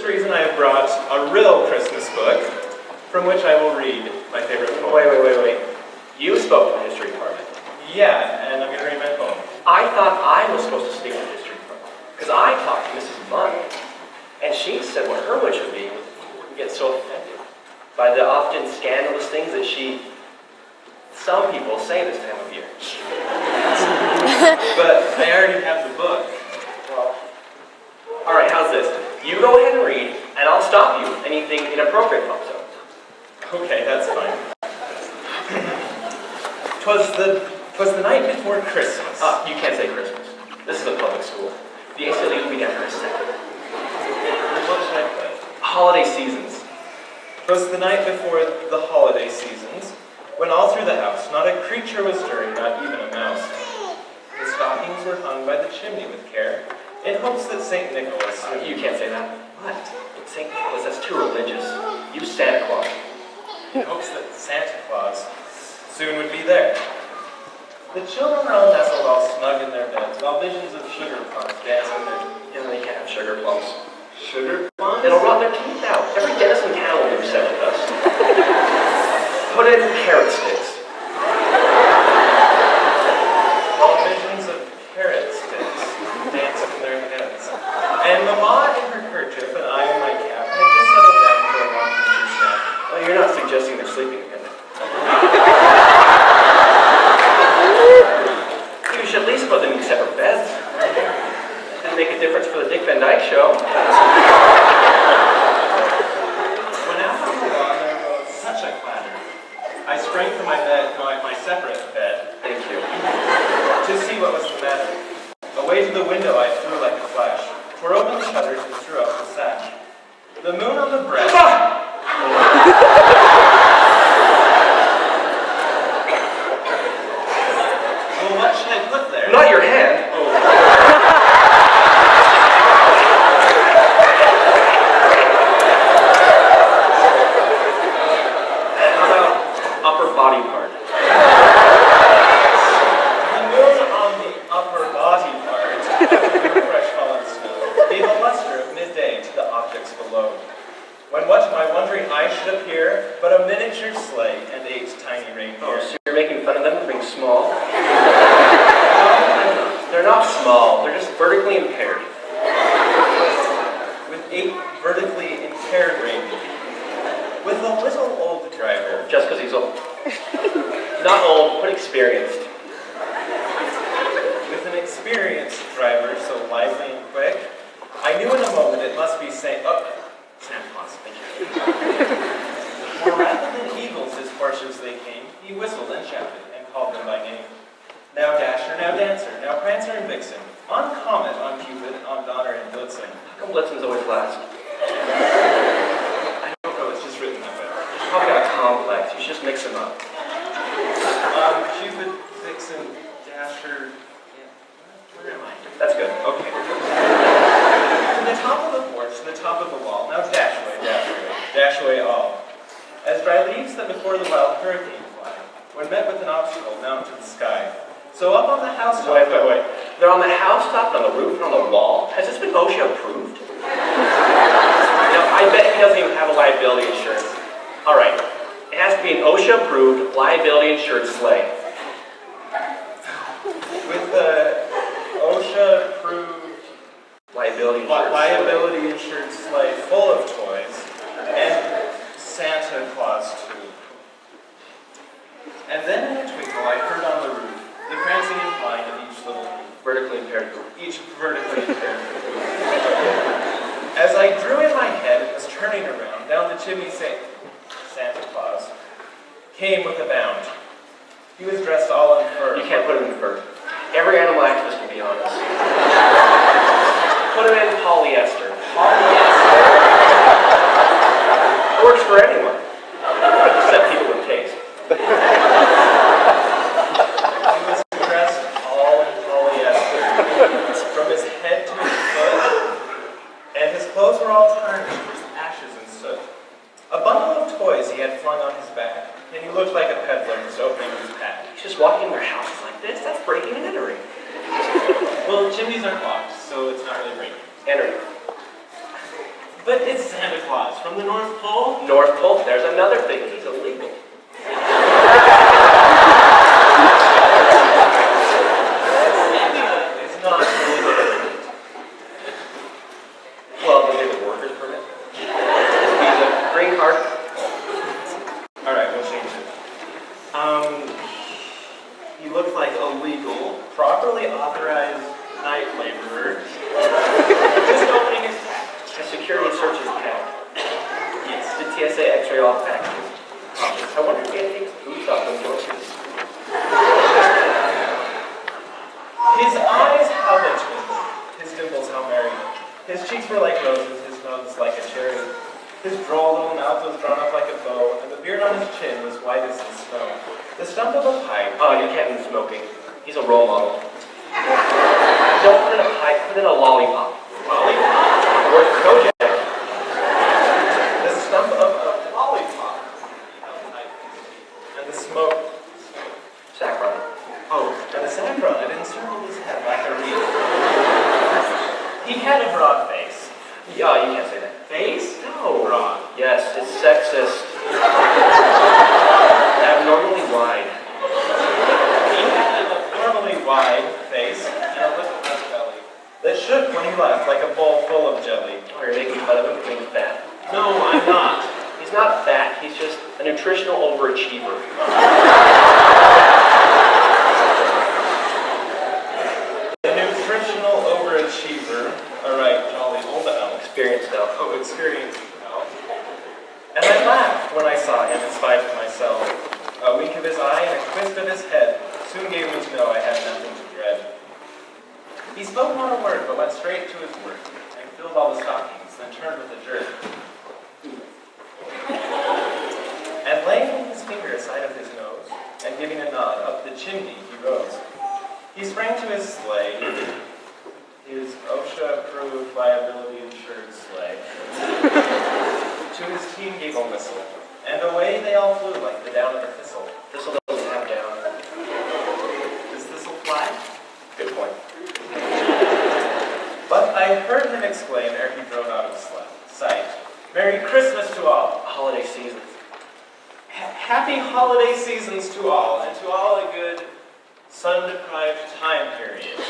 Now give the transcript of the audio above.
reason I have brought a real Christmas book, from which I will read my favorite poem. Wait. You spoke to the history department. Yeah, and I'm going to read my poem. I thought I was supposed to speak to the history department, because I talked to Mrs. Munn, and she said what her wish would be wouldn't get so offended by the often scandalous things that some people say this time of year. But I already have the book. Well, all right, how's this? You go ahead and read, and I'll stop you. Anything inappropriate pops up. Okay, that's fine. Twas the night before Christmas. You can't say Christmas. This is a public school. The ACLU will be down here in a second. What should I put? Holiday seasons. 'Twas the night before the holiday seasons, when all through the house not a creature was stirring, not even a mouse. The stockings were hung by the chimney with care, in hopes that St. Nicholas... You can't say that. What? St. Nicholas, that's too religious. Use Santa Claus. In hopes that Santa Claus soon would be there. The children were all nestled all snug in their beds, while visions of sugar plums danced in their... They can't have sugar plums. Sugar plums? It'll rot their teeth out. Every dentist in town will be upset with us. Put in carrot sticks. All visions of carrot sticks danced in their heads. And Mama in her kerchief and I in my cap had just settled down for a long winter nap. Well, you're not suggesting they're sleeping together. You should at least put them in separate beds. Didn't make a difference for the Dick Van Dyke Show. When out on the lawn there was such a clatter, I sprang from my bed, my separate bed, Thank you. to see what was the matter. Away to the window I flew like a flash, tore open the shutters and threw up the sash. The moon on the breast... Well, what should I put there? Not your hand. How about upper body part? The moon on the upper body part, fresh fallen snow, gave a luster of midday to the objects below. When what my wondering eyes should appear, but a miniature sleigh and 8 tiny reindeer. Oh, so you're making fun of them for being small? They're not small, they're just vertically impaired. With 8 vertically impaired reindeer. With a little old driver. Just because he's old. Not old, but experienced. With an experienced driver so lively and quick, I knew in a moment it must be Santa Claus, thank you. More rapid than eagles his horses they came, he whistled and shouted and called them by name. Now Dasher, now Dancer, now Prancer and Vixen, on Comet, on Cupid, on Donner and Blitzen. How come Blitzen's always last? I don't know, it's just written that way. He's probably got a complex, you should just mix them up. Cupid, Vixen, Dasher, where am I? That's good. Okay. To the top of the porch, to the top of the wall, now dash away all. As dry leaves that before the wild hurricane fly, when met with an obstacle, mount to the sky. So up on the housetop... Wait. They're on the housetop, on the roof, and on the wall? Has this been OSHA approved? I bet he doesn't even have a liability insurance. All right. It has to be an OSHA approved, liability insured sleigh. With the OSHA approved Liability insured sleigh full of toys, and Santa Claus too. And then in a twinkle I heard on the roof the prancing and flying of each little vertically impaired group. Each vertically impaired group. As I drew in my head and was turning around, down the chimney Santa Claus came with a bound. He was dressed all in fur. You can't put him in fur. Every animal activist can be honest. Put him in polyester. Polyester. It works for anyone. Except people with taste. He was dressed all in polyester. From his head to his foot. And his clothes were all tarnished with ashes and soot. A bundle of toys he had flung on his back. And he looked like a peddler just opening his pack. He's just walking in their houses like this. That's breaking and entering. Well, chimneys aren't locked, so it's not really breaking. Entering. But it's Santa Claus from the North Pole. North Pole, there's another thing. He's illegal. Santa is not illegal. Well, does he have a worker's permit? He's a green card. All right, we'll change it. He looks like a legal, properly authorized night laborer. Just opening his pack. A security search his pack. Yes. The TSA X-ray all packages. I wonder if he had to take his boots off and groceries. His eyes, how they twinkled. His dimples, how merry. His cheeks were like roses, his nose like a cherry. His droll little mouth was drawn up like a bow, and the beard on his chin was white as the snow. The stump of a pipe. Oh, you can't be smoking. He's a role model. Don't put in a pipe, put in a lollipop. Lollipop? Where's Kojak? The stump of a lollipop. And the smoke. Saffron. Oh, and the saffron had encircled his head like a wreath. He had a broad face. Yeah, you can't say that. Face? No. Broad. Yes, it's sexist. Abnormally wide. He had an abnormally wide face and a little red belly that shook when he laughed like a bowl full of jelly. Oh, you're making fun of him for being fat. No, I'm not. He's not fat, he's just a nutritional overachiever. A nutritional overachiever. Alright, jolly old elf. Experienced though. Oh, experienced elf. And I laughed when I saw him in spite of myself. A wink of his eye and a twist of his head soon gave me to know I had nothing to dread. He spoke not a word, but went straight to his work, and filled all the stockings, then turned with a jerk. And laying his finger aside of his nose, and giving a nod up the chimney, he rose. He sprang to his sleigh, his OSHA-approved liability-insured sleigh. To his team gave a whistle, and away they all flew like the down of a thistle. Thistle doesn't have down. Does thistle fly? Good point. But I heard him exclaim ere he drove out of sight, "Merry Christmas to all! Holiday seasons. Happy holiday seasons to all, and to all a good sun-deprived time period."